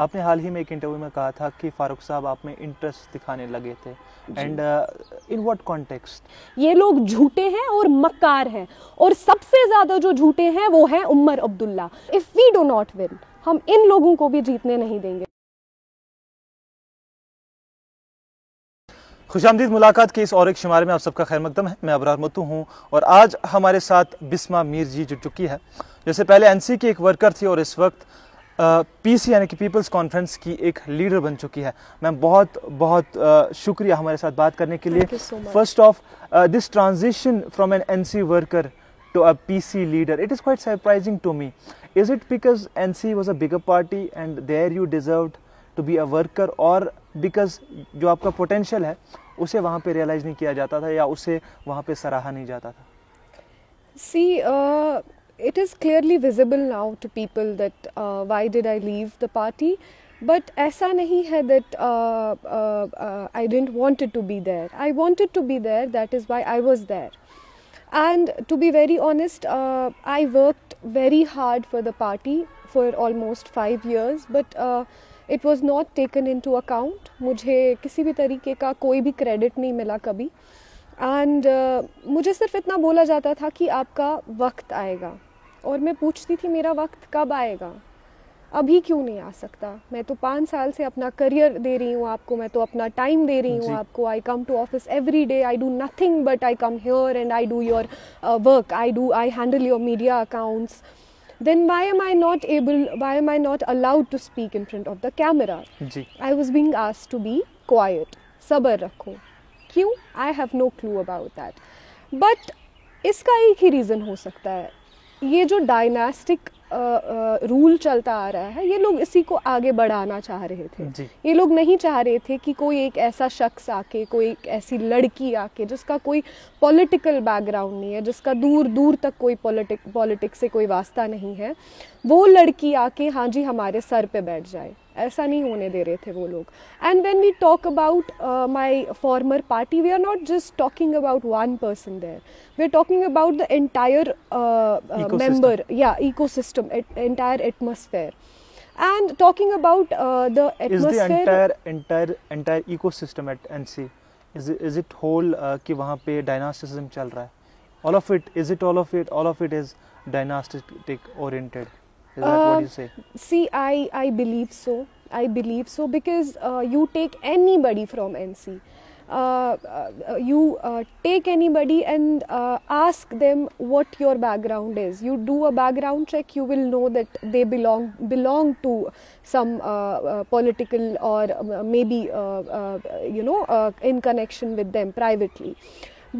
आपने हाल ही में एक इंटरव्यू में कहा था कि फारूक साहब आप में इंटरेस्ट दिखाने लगे थे, एंड इन व्हाट कॉन्टेक्स्ट? ये लोग झूठे हैं और मक्कार हैं, और सबसे ज्यादा जो झूठे हैं वो है Umar Abdullah. If we do not win, हम इन लोगों को भी जीतने नहीं देंगे। खुशामदीद मुलाकात के इस और एक शुमारे में आप सबका खैर मकदम है। मैं अबरार मुत्तू हूँ और आज हमारे साथ बिस्मा मीर जी जुड़ चुकी है। जैसे पहले एनसी की एक वर्कर थी और इस वक्त पीसी यानी कि पीपल्स कॉन्फ्रेंस की एक लीडर बन चुकी है। मैम बहुत बहुत शुक्रिया हमारे साथ बात करने के लिए। First of this transition from an NC worker to a PC leader, it is quite surprising to me. Is it because NC was a bigger party and there you deserved to be a worker, or because जो आपका potential है उसे वहाँ पे realize नहीं किया जाता था या उसे वहाँ पे सराहा नहीं जाता था? See, it is clearly visible now to people that why did I leave the party, but ऐसा नहीं है that I didn't wanted to be there. I wanted to be there, that is why I was there. And to be very honest, I worked very hard for the party for almost 5 years, but it was not taken into account. मुझे किसी भी तरीके का कोई भी credit नहीं मिला कभी, and मुझे सिर्फ इतना बोला जाता था कि आपका वक्त आएगा, और मैं पूछती थी मेरा वक्त कब आएगा, अभी क्यों नहीं आ सकता? मैं तो 5 साल से अपना करियर दे रही हूँ आपको, मैं तो अपना टाइम दे रही हूँ आपको। I come to office every day, I do nothing but I come here and I do your work, I handle your media accounts. Then why am I not allowed to speak in front of the camera? I was being asked to be quiet, सबर रखो। क्यों? I have no clue about that. But इसका एक ही reason हो सकता है, ये जो डायनास्टिक रूल चलता आ रहा है, ये लोग इसी को आगे बढ़ाना चाह रहे थे। ये लोग नहीं चाह रहे थे कि कोई एक ऐसा शख्स आके, कोई एक ऐसी लड़की आके जिसका कोई पॉलिटिकल बैकग्राउंड नहीं है, जिसका दूर दूर तक कोई पॉलिटिक्स से कोई वास्ता नहीं है, वो लड़की आके हाँ जी हमारे सर पे बैठ जाए। ऐसा नहीं होने दे रहे थे वो लोग। And when we talk about my former party, we are not just talking about one person there, we are talking about the entire member, ecosystem, entire atmosphere, and talking about the atmosphere. Is the entire ecosystem at NC, is it whole कि वहाँ पे dynastism चल रहा है? All of it is dynastic oriented. Is that what you say? See, I believe so. I believe so because you take anybody from NC. You take anybody and ask them what your background is. You do a background check, you will know that they belong to some political or maybe in connection with them privately.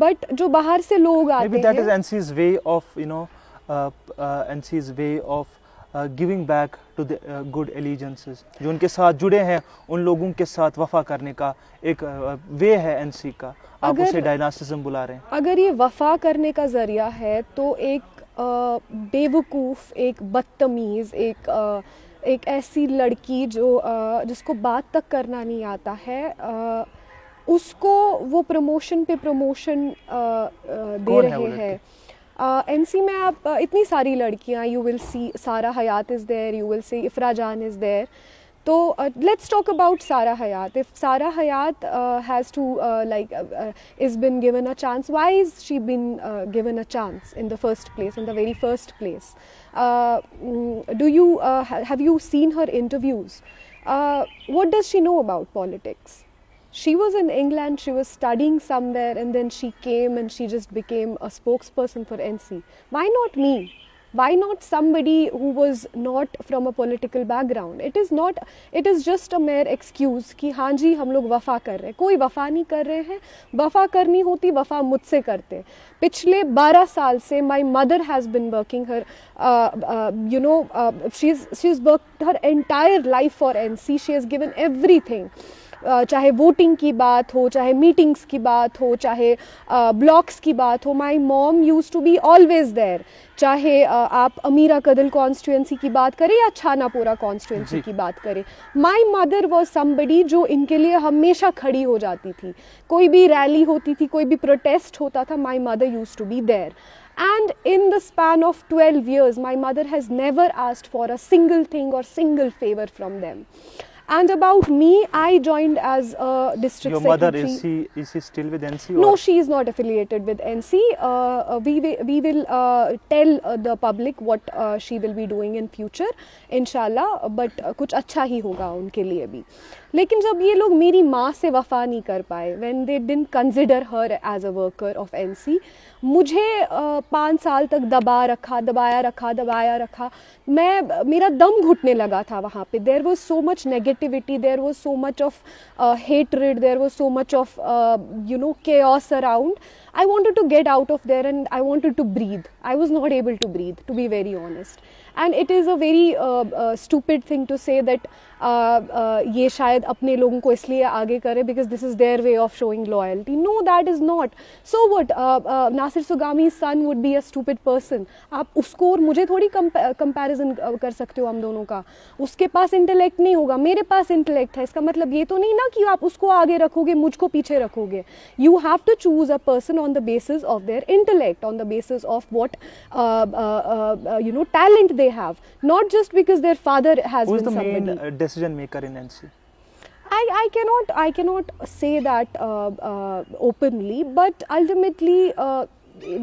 But जो बाहर से लोग आते हैं, maybe that is NC's way of NC's way of giving back to the good allegiances. जो उनके साथ जुड़े हैं उन लोगों के साथ वफा करने का एक वे है एनसी का। आप उसे डायनास्टिज्म बुला रहे हैं। अगर ये वफा करने का जरिया है तो एक बेवकूफ़, एक बदतमीज़, एक ऐसी लड़की जिसको बात तक करना नहीं आता है, उसको वो प्रमोशन पे प्रमोशन दे रहे हैं। एनसी में आप इतनी सारी लड़कियां, you will see Sara Hayat is there, you will see Ifra Jaan is there. तो let's talk about Sara Hayat. If Sara Hayat has to is been given a chance, why is she been given a chance in the first place, in the very first place? Do you have you seen her interviews? What does she know about politics? She was in England, she was studying somewhere, and then she came and she just became a spokesperson for NC. Why not me? Why not somebody who was not from a political background? It is just a mere excuse कि हाँ जी हम लोग वफ़ा कर रहे हैं। कोई वफ़ा नहीं कर रहे हैं। वफ़ा करनी होती, वफ़ा मुझसे करते। पिछले 12 साल से my mother has been working her, she's worked her entire life for NC. She has given everything. चाहे वोटिंग की बात हो, चाहे मीटिंग्स की बात हो, चाहे ब्लॉक्स की बात हो, my mom use to be always there. चाहे आप अमीरा कदल कॉन्स्टिट्यूंसी की बात करें या छानापोरा कॉन्स्टिट्यूंसी की बात करें, माई मदर वॉज समबडी जो इनके लिए हमेशा खड़ी हो जाती थी। कोई भी रैली होती थी, कोई भी प्रोटेस्ट होता था, my mother use to be there. And in the span of 12 years, my mother has never asked for a single thing or single favor from them. And about me, I joined as a district secretary. Your mother, is she still with NC? No, she is not affiliated with NC. We will tell the public what she will be doing in future, inshallah. But कुछ अच्छा ही होगा उनके लिए भी। लेकिन जब ये लोग मेरी माँ से वफा नहीं कर पाए, when they didn't consider her as a worker of NC, मुझे 5 साल तक दबाया रखा, मेरा दम घुटने लगा था वहाँ पे। There was so much negativity, there was so much of hatred, there was so much of chaos around. I wanted to get out of there and I wanted to breathe. I was not able to breathe, to be very honest. And it is a very stupid thing to say that ये शायद अपने लोगों को इसलिए आगे करे because this is their way of showing loyalty. No, that is not. So what? Nasir Sugami's son would be a stupid person. आप उसको और मुझे थोड़ी comparison कर सकते हो हम दोनों का। उसके पास intellect नहीं होगा, मेरे पास intellect है। इसका मतलब ये तो नहीं ना कि आप उसको आगे रखोगे, मुझको पीछे रखोगे। You have to choose a person on the basis of their intellect, on the basis of what talent they have, not just because their father has been somebody. Who is the main decision maker in NC? I cannot say that openly, but ultimately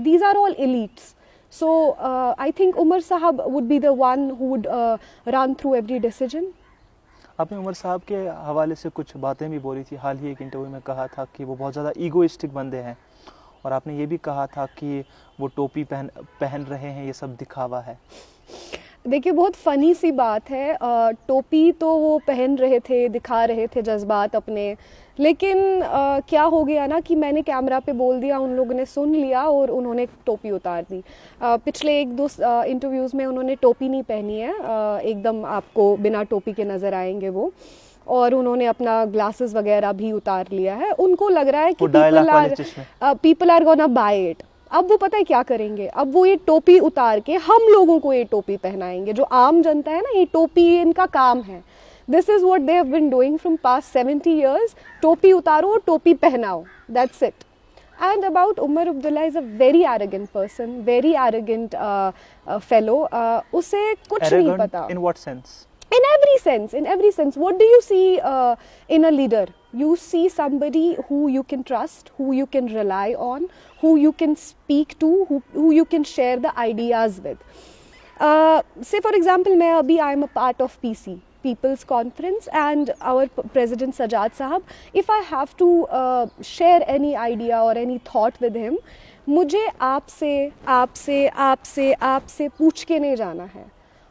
these are all elites. So I think Umar Sahab would be the one who would run through every decision. आपने उमर साहब के हवाले से कुछ बातें भी बोली थी। हाल ही एक इंटरव्यू में कहा था कि वो बहुत ज़्यादा ईगोइस्टिक बंदे हैं, और आपने ये भी कहा था कि वो टोपी पहन रहे हैं, ये सब दिखावा है। देखिए, बहुत फ़नी सी बात है। टोपी तो वो पहन रहे थे, दिखा रहे थे जज्बात अपने, लेकिन क्या हो गया ना कि मैंने कैमरा पे बोल दिया, उन लोगों ने सुन लिया और उन्होंने टोपी उतार दी। पिछले 1-2 इंटरव्यूज़ में उन्होंने टोपी नहीं पहनी है, एकदम आपको बिना टोपी के नज़र आएंगे वो, और उन्होंने अपना ग्लासेस वगैरह भी उतार लिया है। उनको लग रहा है कि people are gonna buy it. अब वो पता है क्या करेंगे, अब वो ये टोपी उतार के हम लोगों को ये टोपी पहनाएंगे। जो आम जनता है ना, ये टोपी इनका काम है। This is what they have been doing from past 70 years। टोपी उतारो, टोपी पहनाओ, that's it. And about Umar Abdullah is a very arrogant person, very arrogant fellow. उसे कुछ नहीं पता। In what sense? In every sense, in every sense. What do you see in a leader? You see somebody who you can trust, who you can rely on, who you can speak to, who you can share the ideas with. Say for example, I am a part of PC, People's Conference, and our President Sajjad Sahab. If I have to share any idea or any thought with him, मुझे आपसे पूछ के नहीं जाना है।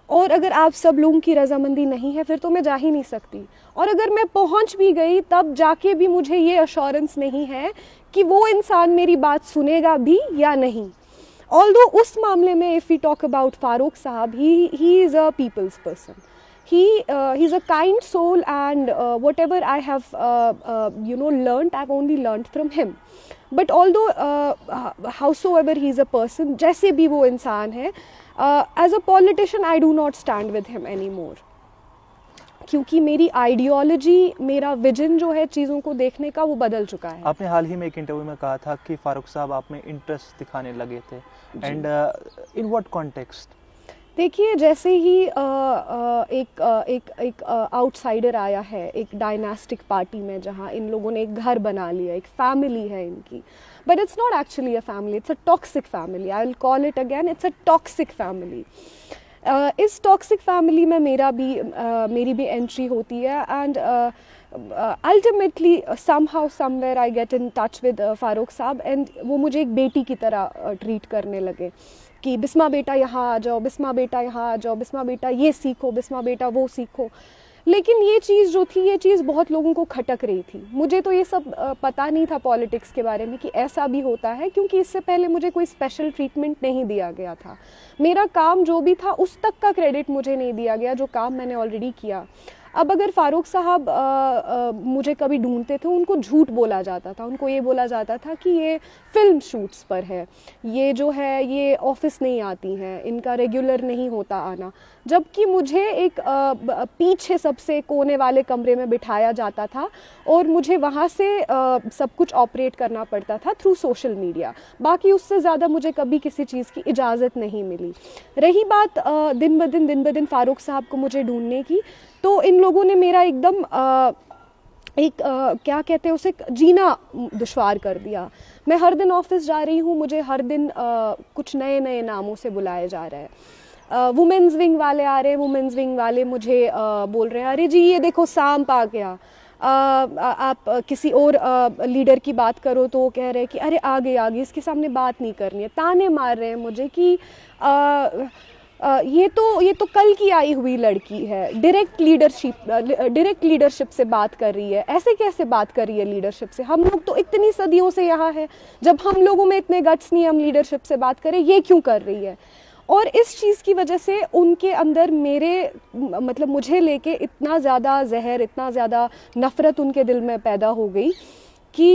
और अगर आप सब लोगों की रजामंदी नहीं है, फिर तो मैं जा ही नहीं सकती। और अगर मैं पहुंच भी गई, तब जाके भी मुझे ये अश्योरेंस नहीं है कि वो इंसान मेरी बात सुनेगा भी या नहीं। ऑल्दो उस मामले में if we talk about Farooq sahab, he is a people's person, he is a kind soul, and whatever I have learnt, I've only learnt from him. But although howsoever he is a person, जैसे भी वो इंसान है, as a politician I do not stand with him anymore, क्योंकि मेरी ideology, मेरा vision जो है चीज़ों को देखने का, वो बदल चुका है। आपने हाल ही में एक इंटरव्यू में कहा था कि फारूक साहब आप में इंटरेस्ट दिखाने लगे थे, एंड इन व्हाट कॉन्टेक्स्ट? देखिए, जैसे ही एक आउटसाइडर आया है एक डायनास्टिक पार्टी में, जहाँ इन लोगों ने एक घर बना लिया, एक फैमिली है इनकी, but it's not actually a family, it's a toxic family. I will call it again, it's a toxic family. इस टॉक्सिक फैमिली में मेरी भी एंट्री होती है, and ultimately somehow somewhere I get in touch with Farooq साहब, and वो मुझे एक बेटी की तरह ट्रीट करने लगे कि बिस्मा बेटा यहाँ आ जाओ, बिस्मा बेटा यहाँ आ जाओ, बिस्मा बेटा ये सीखो, बिस्मा बेटा वो सीखो। लेकिन ये चीज़ जो थी, ये चीज़ बहुत लोगों को खटक रही थी। मुझे तो ये सब पता नहीं था पॉलिटिक्स के बारे में कि ऐसा भी होता है, क्योंकि इससे पहले मुझे कोई स्पेशल ट्रीटमेंट नहीं दिया गया था। मेरा काम जो भी था, उस तक का क्रेडिट मुझे नहीं दिया गया जो काम मैंने ऑलरेडी किया। अब अगर फारूक साहब मुझे कभी ढूंढते थे, उनको झूठ बोला जाता था, उनको ये बोला जाता था कि ये फिल्म शूट्स पर है, ये जो है ये ऑफिस नहीं आती हैं, इनका रेगुलर नहीं होता आना, जबकि मुझे एक पीछे सबसे कोने वाले कमरे में बिठाया जाता था और मुझे वहाँ से सब कुछ ऑपरेट करना पड़ता था थ्रू सोशल मीडिया। बाकी उससे ज़्यादा मुझे कभी किसी चीज़ की इजाज़त नहीं मिली। रही बात दिन ब दिन फारूक साहब को मुझे ढूंढने की, तो इन लोगों ने मेरा एकदम क्या कहते हैं उसे, जीना दुश्वार कर दिया। मैं हर दिन ऑफिस जा रही हूँ, मुझे हर दिन कुछ नए नए नामों से बुलाया जा रहा है। वुमेंस विंग वाले आ रहे हैं, वुमेंस विंग वाले मुझे बोल रहे हैं, अरे जी ये देखो सांप आ गया। आप किसी और लीडर की बात करो तो वो कह रहे हैं कि अरे आगे आगे इसके सामने बात नहीं करनी है। ताने मार रहे हैं मुझे कि ये तो कल की आई हुई लड़की है, डायरेक्ट लीडरशिप से बात कर रही है, ऐसे कैसे बात कर रही है लीडरशिप से? हम लोग तो इतनी सदियों से यहाँ है, जब हम लोगों में इतने गट्स नहीं हम लीडरशिप से बात करें, ये क्यों कर रही है? और इस चीज़ की वजह से उनके अंदर मतलब मुझे लेके इतना ज़्यादा जहर, इतना ज़्यादा नफ़रत उनके दिल में पैदा हो गई कि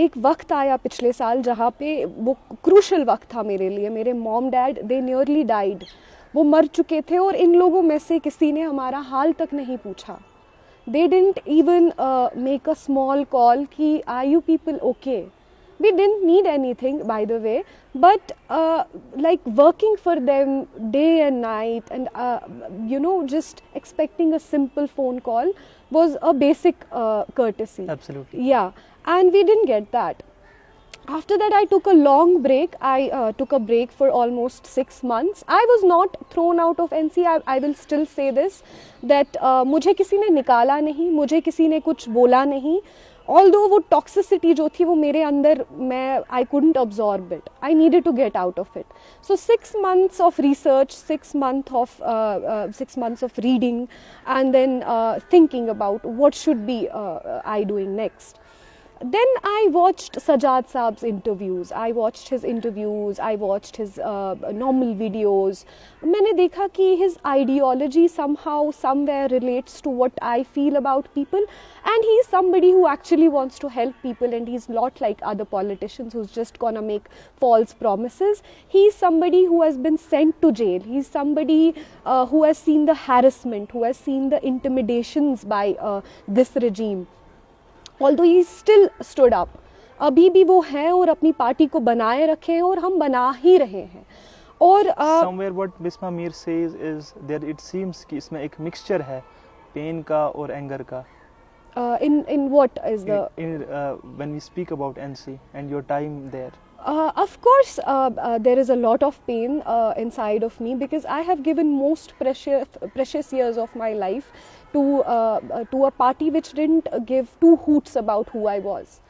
एक वक्त आया पिछले साल जहाँ पे वो क्रूशल वक्त था मेरे लिए। मेरे मॉम डैड दे नियरली डाइड, वो मर चुके थे और इन लोगों में से किसी ने हमारा हाल तक नहीं पूछा। They didn't even make a small call कि are you people okay? We didn't need anything, by the way, but like working for them day and night and just expecting a simple phone call was a basic courtesy. Absolutely. Yeah, and we didn't get that. After that I took a long break. I took a break for almost 6 months. I was not thrown out of NC. I will still say this, that मुझे किसी ने निकाला नहीं, मुझे किसी ने कुछ बोला नहीं। Although वो toxicity जो थी वो मेरे अंदर, I couldn't absorb it. I needed to get out of it. So 6 months of research, 6 months of reading, and then thinking about what should be I doing next. Then I watched Sajjad Saab's interviews. I watched his normal videos. मैंने देखा कि his ideology somehow, somewhere relates to what I feel about people, and he is somebody who actually wants to help people, and he's not like other politicians who's just gonna make false promises. He's somebody who has been sent to jail. He's somebody who has seen the harassment, who has seen the intimidations by this regime. Although he still stood up, अभी भी वो हैं और अपनी party को बनाए रखे हैं और हम बना ही रहे हैं। और somewhere what Bisma Mir says is that it seems कि इसमें एक mixture है pain का और anger का। In what is the when we speak about NC and your time there? Of course, there is a lot of pain inside of me, because I have given most precious years of my life to a party which didn't give two hoots about who I was.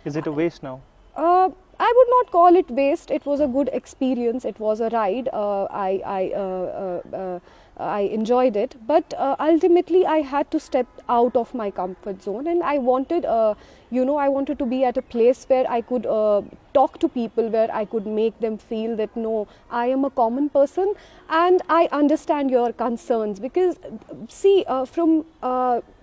Is it a waste now? I would not call it waste. It was a good experience. It was a ride. I enjoyed it, but ultimately I had to step out of my comfort zone, and I wanted, I wanted to be at a place where I could talk to people, where I could make them feel that no, I am a common person and I understand your concerns. Because see, from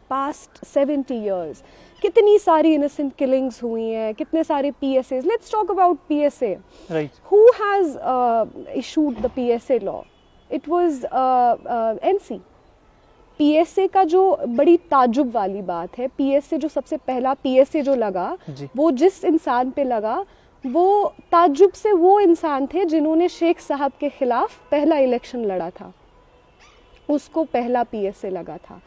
past 70 years, कितनी सारी innocent killings हुई हैं, कितने सारे PSAs. Let's talk about PSA. Right. Who has issued the PSA law? It was NC. PSA का जो बड़ी ताजुब वाली बात है, PSA जो सबसे पहला PSA जो लगा, वो जिस इंसान पे लगा, वो ताजुब से वो इंसान थे जिन्होंने शेख साहब के खिलाफ पहला इलेक्शन लड़ा था, उसको पहला PSA लगा था।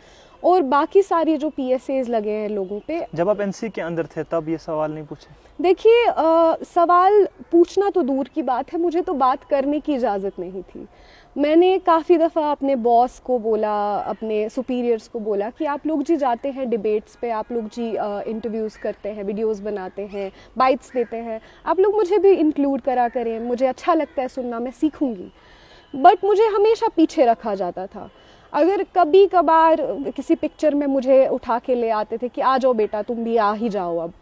और बाकी सारी जो PSAs लगे हैं लोगों पे। जब आप NC के अंदर थे तब ये सवाल नहीं पूछे? देखिए, सवाल पूछना तो दूर की बात है, मुझे तो बात करने की इजाज़त नहीं थी। मैंने काफ़ी दफ़ा अपने बॉस को बोला, अपने सुपीरियर्स को बोला कि आप लोग जी जाते हैं डिबेट्स पे, आप लोग जी इंटरव्यूज़ करते हैं, वीडियोस बनाते हैं, बाइट्स देते हैं, आप लोग मुझे भी इंक्लूड करा करें, मुझे अच्छा लगता है सुनना, मैं सीखूंगी। बट मुझे हमेशा पीछे रखा जाता था। अगर कभी कभार किसी पिक्चर में मुझे उठा के ले आते थे कि आ जाओ बेटा, तुम भी आ ही जाओ अब,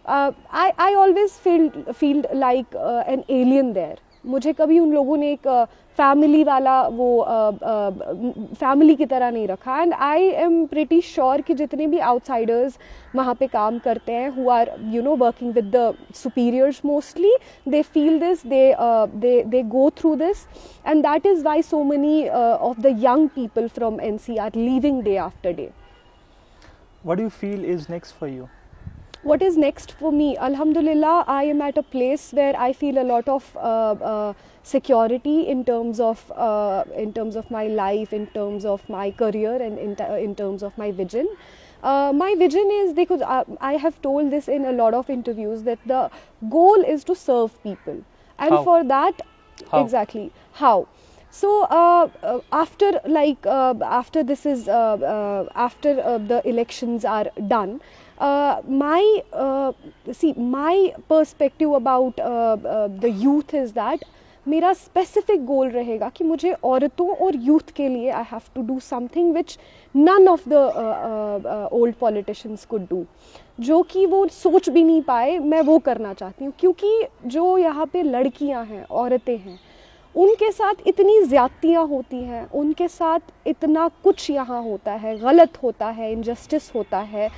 I always felt like an alien there. मुझे कभी उन लोगों ने एक फैमिली वाला वो फैमिली की तरह नहीं रखा. And I am pretty sure कि जितने भी आउटसाइडर्स वहाँ पे काम करते हैं, who are working with the superiors mostly, they feel this, they go through this, and that is why so many of the young people from NC are leaving day after day. What do you feel is next for you? What is next for me? Alhamdulillah, I am at a place where I feel a lot of security in terms of my life, in terms of my career, and in terms of my vision. My vision is, I have told this in a lot of interviews, that the goal is to serve people, and How? for that, How? exactly how. So after this is after the elections are done, my perspective about the youth is that मेरा specific goal रहेगा कि मुझे औरतों और youth के लिए I have to do something which none of the old politicians could do, जो कि वो सोच भी नहीं पाए. मैं वो करना चाहती हूँ, क्योंकि जो यहाँ पे लड़कियाँ हैं, औरतें हैं, उनके साथ इतनी ज़्यादतियाँ होती हैं, उनके साथ इतना कुछ यहाँ होता है, गलत होता है, इनजस्टिस होता है,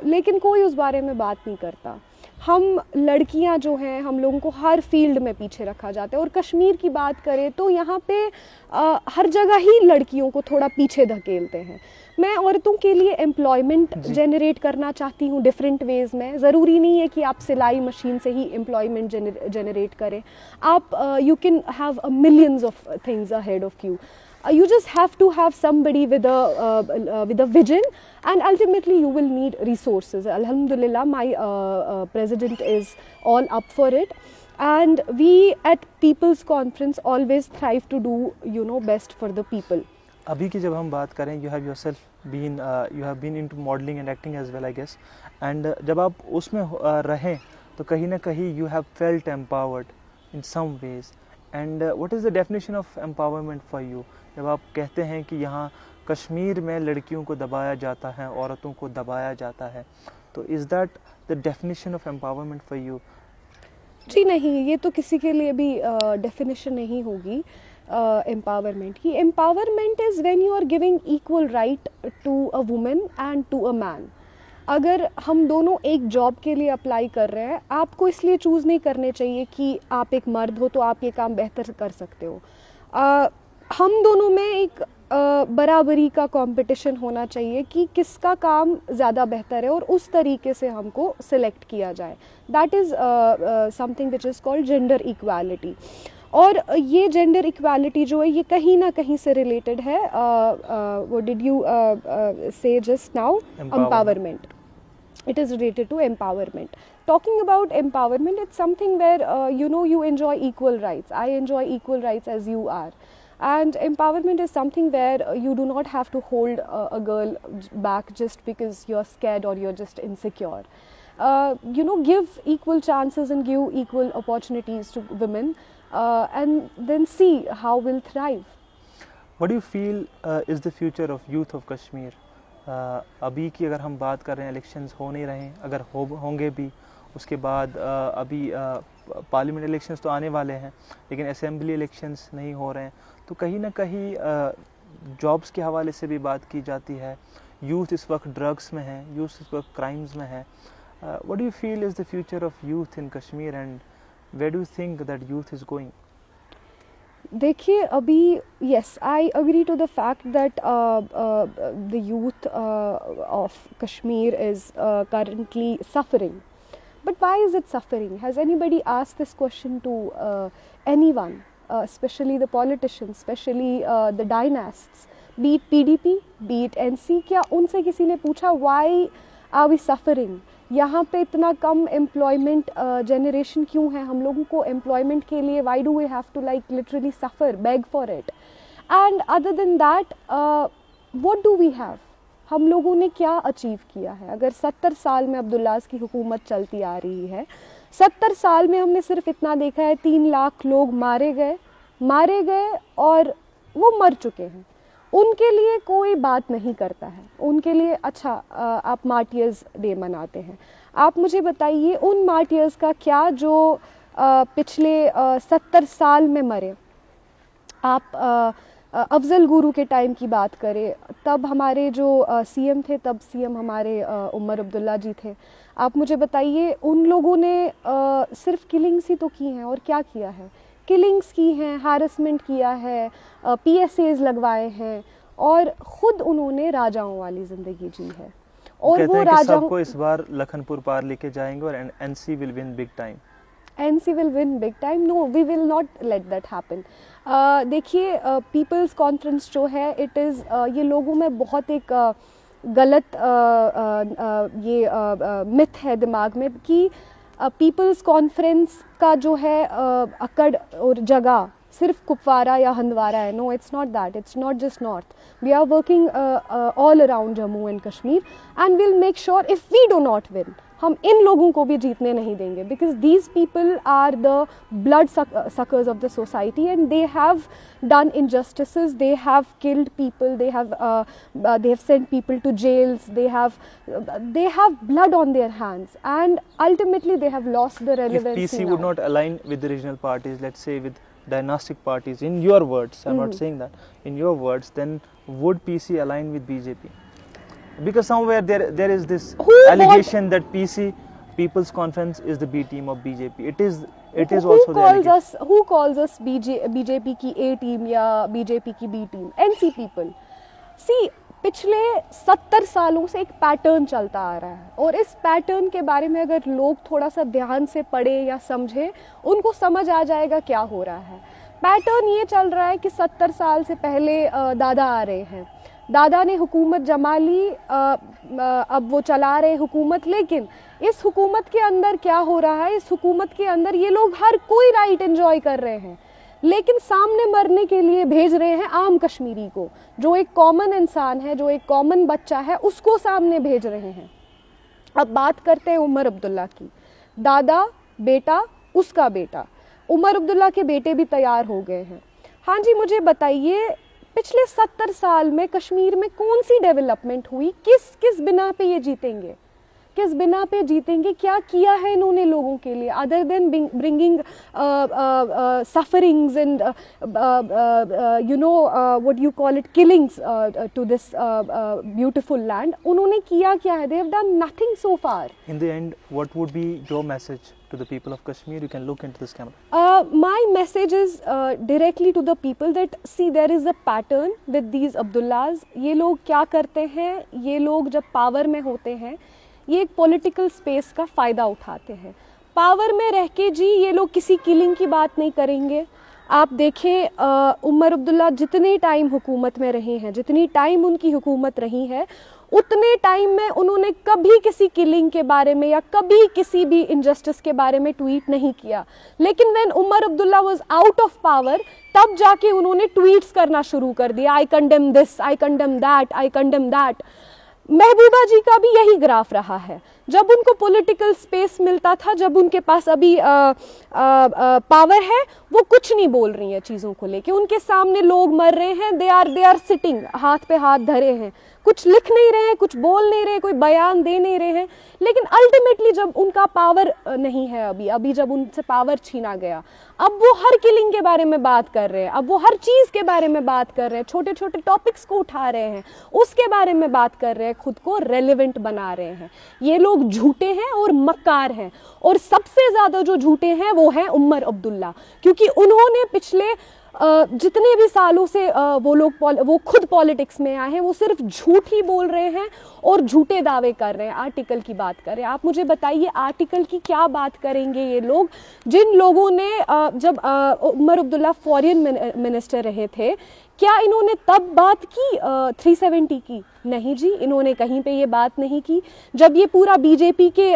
लेकिन कोई उस बारे में बात नहीं करता. हम लड़कियां जो हैं, हम लोगों को हर फील्ड में पीछे रखा जाता है. और कश्मीर की बात करें तो यहाँ पे हर जगह ही लड़कियों को थोड़ा पीछे धकेलते हैं. मैं औरतों के लिए एम्प्लॉयमेंट जनरेट करना चाहती हूँ डिफरेंट वेज़ में. ज़रूरी नहीं है कि आप सिलाई मशीन से ही एम्प्लॉयमेंट जनरेट करें. आप you can have millions of things ahead of you. You just have to have somebody with a vision, and ultimately you will need resources. Alhamdulillah, my president is all up for it, and we at People's Conference always thrive to do best for the people. अभी की जब हम बात करें, you have been into modeling and acting as well, I guess, and जब आप उसमें रहें तो कहीं ना कहीं you have felt empowered in some ways. And what is the definition of empowerment for you? जब आप कहते हैं कि यहाँ कश्मीर में लड़कियों को दबाया जाता है, औरतों को दबाया जाता है, तो is that the definition of empowerment for you? जी नहीं, ये तो किसी के लिए भी डेफिनेशन नहीं होगी एम्पावरमेंट की. Empowerment is when you are giving equal right to a woman and to a man. अगर हम दोनों एक जॉब के लिए अप्लाई कर रहे हैं, आपको इसलिए चूज़ नहीं करने चाहिए कि आप एक मर्द हो तो आप ये काम बेहतर कर सकते हो. हम दोनों में एक बराबरी का कंपटीशन होना चाहिए कि किसका काम ज़्यादा बेहतर है, और उस तरीके से हमको सिलेक्ट किया जाए. That is something which is called gender equality. और ये जेंडर इक्वालिटी जो है, ये कहीं ना कहीं से रिलेटेड है. व्हाट डिड यू से just now? Empowerment. It is related to empowerment. Talking about empowerment, it's something where you enjoy equal rights. I enjoy equal rights as you are. And empowerment is something where you do not have to hold a girl back just because you're scared or you're just insecure. Give equal chances and give equal opportunities to women, and then see how we'll thrive. What do you feel is the future of youth of Kashmir? अभी की अगर हम बात कर रहे हैं, elections हो नहीं रहे, अगर होंगे भी, उसके बाद अभी पार्लियामेंट इलेक्शंस तो आने वाले हैं, लेकिन असेंबली इलेक्शंस नहीं हो रहे हैं, तो कहीं ना कहीं जॉब्स के हवाले से भी बात की जाती है. यूथ इस वक्त ड्रग्स में है, यूथ इस वक्त क्राइम्स में है. What do you feel is the future of youth in Kashmir, and where do you think that youth is going? देखिए, अभी yes, I agree to the fact that the youth of Kashmir is currently suffering. But why is it suffering? Has anybody asked this question to anyone, especially the politicians, especially the dynasts, be it PDP, be it NC? क्या उनसे किसी ने पूछा why are we suffering? यहाँ पे इतना कम employment generation क्यों है? हम लोगों को एम्प्लॉयमेंट के लिए why do we have to like literally suffer, beg for it? And other than that, what do we have? हम लोगों ने क्या अचीव किया है? अगर 70 साल में अब्दुल्लाज की हुकूमत चलती आ रही है, 70 साल में हमने सिर्फ इतना देखा है, 3 लाख लोग मारे गए और वो मर चुके हैं. उनके लिए कोई बात नहीं करता है. उनके लिए अच्छा, आप मार्टियर्स डे मनाते हैं. आप मुझे बताइए उन मार्टियर्स का क्या जो पिछले 70 साल में मरे। आप अफजल गुरु के टाइम की बात करें, तब हमारे जो सीएम थे, तब सीएम हमारे उमर अब्दुल्ला जी थे। आप मुझे बताइए, उन लोगों ने सिर्फ किलिंग्स ही तो की हैं, और क्या किया है? किलिंग्स की हैं, हैरेसमेंट किया है, PSAs लगवाए हैं, और ख़ुद उन्होंने राजाओं वाली ज़िंदगी जी है। और वो राजाओं सबको इस बार लखनपुर पार लेके जाएंगे और NC will win big time. NC will win big time? No, we will not let that happen. देखिए, पीपल्स कॉन्फ्रेंस जो है, इट इज़ ये लोगों में बहुत एक गलत ये मिथ है दिमाग में कि पीपल्स कॉन्फ्रेंस का जो है अकड़ और जगह सिर्फ कुपवारा या हंदवारा है। No, it's not that, it's not just north. We are working all around Jammu and Kashmir, and will make sure if we do not win, हम इन लोगों को भी जीतने नहीं देंगे, because these people are the blood suckers of the society, and they have done injustices, they have killed people, they have sent people to jails, they have blood on their hands, and ultimately they have lost the relevancy. If PC would not align with the regional parties, let's say with dynastic parties, in your words, I'm not saying that, in your words, then would PC align with BJP? Because somewhere there is this allegation that PC, People's Conference, is the B team of BJP. It is also the allegation. Who calls us BJP की A team या BJP की B team? NC people. See, पिछले 70 सालों से एक pattern चलता आ रहा है, और इस पैटर्न के बारे में अगर लोग थोड़ा सा ध्यान से पढ़े या समझे, उनको समझ आ जाएगा क्या हो रहा है। पैटर्न ये चल रहा है कि 70 साल से पहले दादा आ रहे हैं, दादा ने हुकूमत जमा ली, अब वो चला रहे हुकूमत, लेकिन इस हुकूमत के अंदर क्या हो रहा है? इस हुकूमत के अंदर ये लोग हर कोई राइट एंजॉय कर रहे हैं, लेकिन सामने मरने के लिए भेज रहे हैं आम कश्मीरी को, जो एक कॉमन इंसान है, जो एक कॉमन बच्चा है, उसको सामने भेज रहे हैं। अब बात करते हैं उमर अब्दुल्ला की। दादा, बेटा, उसका बेटा, उमर अब्दुल्ला के बेटे भी तैयार हो गए हैं। हाँ जी, मुझे बताइए, पिछले 70 साल में कश्मीर में कौन सी डेवलपमेंट हुई? किस बिना पे ये जीतेंगे? किस बिना पे जीतेंगे? क्या किया है इन्होंने लोगों के लिए, other than bringing sufferings and you know what you call it, killings to this beautiful land? उन्होंने किया क्या है? They have done nothing so far. In the end, what would be your message to the people of Kashmir? You can look into this camera. My message is directly to the people that, see, there is a pattern with these Abdullahs. ये लोग क्या करते हैं? ये लोग जब power में होते हैं, ये एक पॉलिटिकल स्पेस का फ़ायदा उठाते हैं। पावर में रह के जी ये लोग किसी किलिंग की बात नहीं करेंगे। आप देखें, उमर अब्दुल्ला जितने टाइम हुकूमत में रहे हैं, जितनी टाइम उनकी हुकूमत रही है, उतने टाइम में उन्होंने कभी किसी किलिंग के बारे में या कभी किसी भी इनजस्टिस के बारे में ट्वीट नहीं किया। लेकिन when Omar Abdullah was out of power, तब जाके उन्होंने ट्वीट्स करना शुरू कर दिया, I condemn this, I condemn that, I condemn that. Mehbooba ji का भी यही ग्राफ रहा है। जब उनको पॉलिटिकल स्पेस मिलता था, जब उनके पास अभी पावर है, वो कुछ नहीं बोल रही हैं चीज़ों को लेके। उनके सामने लोग मर रहे हैं, दे आर सिटिंग, हाथ पे हाथ धरे हैं, कुछ लिख नहीं रहे हैं, कुछ बोल नहीं रहे, कोई बयान दे नहीं रहे हैं। लेकिन अल्टीमेटली जब उनका पावर नहीं है, अभी जब उनसे पावर छीना गया, अब वो हर किलिंग के बारे में बात कर रहे हैं, अब वो हर चीज़ के बारे में बात कर रहे हैं, छोटे छोटे टॉपिक्स को उठा रहे हैं, उसके बारे में बात कर रहे हैं, खुद को रेलेवेंट बना रहे हैं। ये लोग झूठे हैं और मक्कार हैं, और सबसे ज़्यादा जो झूठे हैं वो हैं उमर अब्दुल्ला, क्योंकि उन्होंने पिछले जितने भी सालों से वो खुद पॉलिटिक्स में आए हैं, वो सिर्फ झूठ ही बोल रहे हैं और झूठे दावे कर रहे हैं। आर्टिकल की बात करें, आप मुझे बताइए आर्टिकल की क्या बात करेंगे ये लोग, जिन लोगों ने जब उमर अब्दुल्ला फॉरेन मिनिस्टर रहे थे, क्या इन्होंने तब बात की 370 की? नहीं जी, इन्होंने कहीं पे ये बात नहीं की। जब ये पूरा बीजेपी के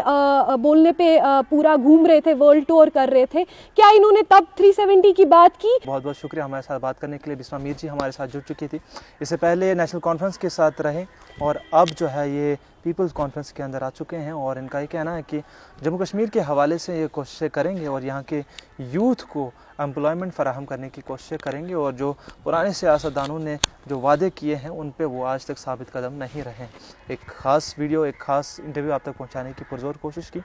बोलने पे पूरा घूम रहे थे, वर्ल्ड टूर कर रहे थे, क्या इन्होंने तब 370 की बात की? बहुत बहुत शुक्रिया हमारे साथ बात करने के लिए। बिस्मा मीर जी हमारे साथ जुड़ चुकी थी, इससे पहले नेशनल कॉन्फ्रेंस के साथ रहे और अब जो है ये पीपल्स कॉन्फ्रेंस के अंदर आ चुके हैं और इनका ये कहना है कि जम्मू कश्मीर के हवाले से ये कोशिशें करेंगे और यहाँ के यूथ को एम्प्लॉयमेंट फराहम करने की कोशिशें करेंगे और जो पुराने सियासतदानों ने जो वादे किए हैं उन पे वो आज तक साबित कदम नहीं रहे। एक ख़ास वीडियो, एक ख़ास इंटरव्यू आप तक पहुँचाने की पुरजोर कोशिश की।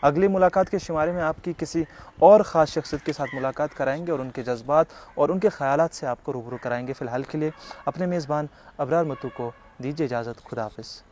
अगली मुलाकात के शुमारे में आपकी किसी और ख़ास शख्सियत के साथ मुलाकात कराएंगे और उनके जज्बात और उनके ख़यालात से आपको रूबरू कराएंगे। फ़िलहाल के लिए अपने मेज़बान अबरार मत्तू को दीजिए इजाज़त। खुदा हाफ़िज़।